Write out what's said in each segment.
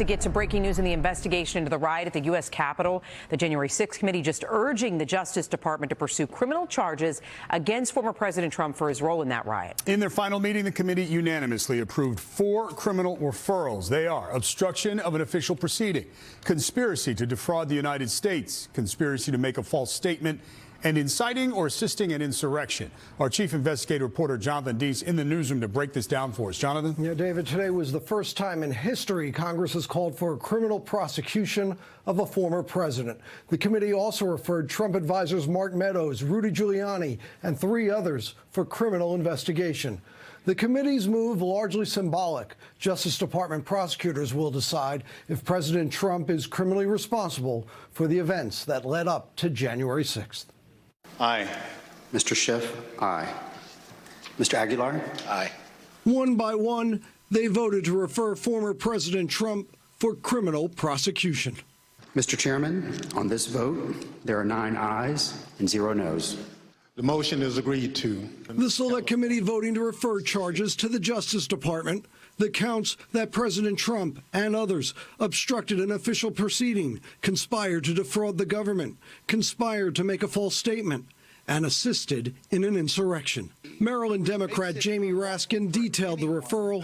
to get to breaking news in the investigation into the riot at the U.S. Capitol. The January 6th committee just urging the Justice Department to pursue criminal charges against former President Trump for his role in that riot. In their final meeting, the committee unanimously approved 4 criminal referrals. They are obstruction of an official proceeding, conspiracy to defraud the United States, conspiracy to make a false statement, and inciting or assisting an insurrection. Our chief investigative reporter, Jonathan Dienst, in the newsroom to break this down for us. Jonathan? Yeah, David, today was the first time in history Congress has called for a criminal prosecution of a former president. The committee also referred Trump advisors Mark Meadows, Rudy Giuliani, and 3 others for criminal investigation. The committee's move largely symbolic. Justice Department prosecutors will decide if President Trump is criminally responsible for the events that led up to January 6th. Aye. Mr. Schiff, aye. Mr. Aguilar? Aye. One by one, they voted to refer former President Trump for criminal prosecution. Mr. Chairman, on this vote, there are 9 ayes and 0 noes. The motion is agreed to. The Select Committee voting to refer charges to the Justice Department. The counts that President Trump and others obstructed an official proceeding, conspired to defraud the government, conspired to make a false statement, and assisted in an insurrection. Maryland Democrat Jamie Raskin detailed the referral.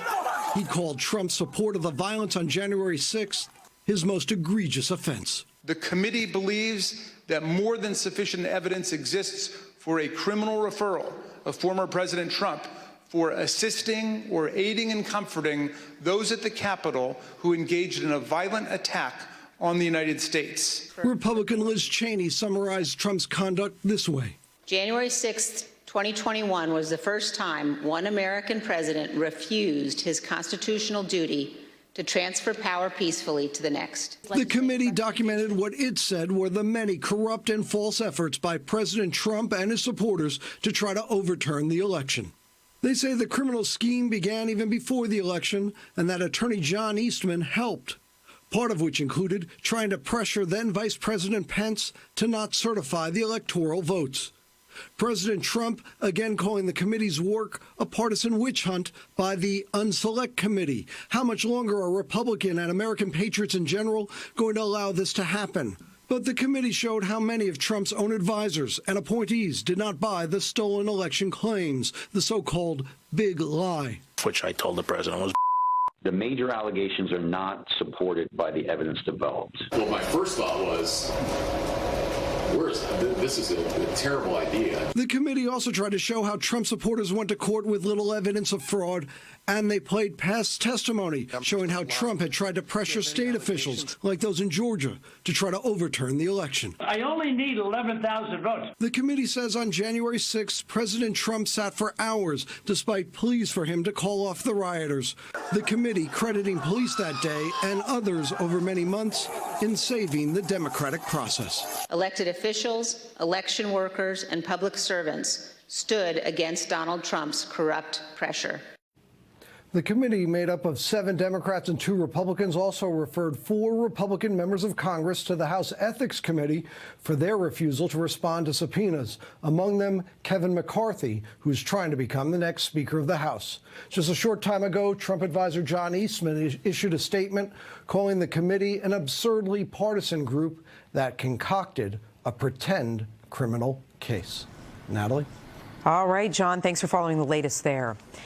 He called Trump's support of the violence on January 6th his most egregious offense. The committee believes that more than sufficient evidence exists for a criminal referral of former President Trump for assisting or aiding and comforting those at the Capitol who engaged in a violent attack on the United States. Republican Liz Cheney summarized Trump's conduct this way. January 6th, 2021 was the first time one American president refused his constitutional duty to transfer power peacefully to the next. The committee documented what it said were the many corrupt and false efforts by President Trump and his supporters to try to overturn the election. They say the criminal scheme began even before the election and that Attorney John Eastman helped, part of which included trying to pressure then Vice President Pence to not certify the electoral votes. President Trump again calling the committee's work a partisan witch hunt by the Unselect Committee. How much longer are Republican and American patriots in general going to allow this to happen? But the committee showed how many of Trump's own advisors and appointees did not buy the stolen election claims, the so-called big lie. Which I told the president was. The major allegations are not supported by the evidence developed. Well, my first thought was, this is a terrible idea. The committee also tried to show how Trump supporters went to court with little evidence of fraud, and they played past testimony showing how Trump had tried to pressure state officials, like those in Georgia, to try to overturn the election. I only need 11,000 votes. The committee says on January 6th, President Trump sat for hours despite pleas for him to call off the rioters. The committee crediting police that day and others over many months in saving the democratic process. Elected officials, election workers, and public servants stood against Donald Trump's corrupt pressure. The committee, made up of 7 Democrats and 2 Republicans, also referred 4 Republican members of Congress to the House Ethics Committee for their refusal to respond to subpoenas, among them Kevin McCarthy, who's trying to become the next Speaker of the House. Just a short time ago, Trump advisor John Eastman issued a statement calling the committee an absurdly partisan group that concocted a pretend criminal case. Natalie? All right, John, thanks for following the latest there.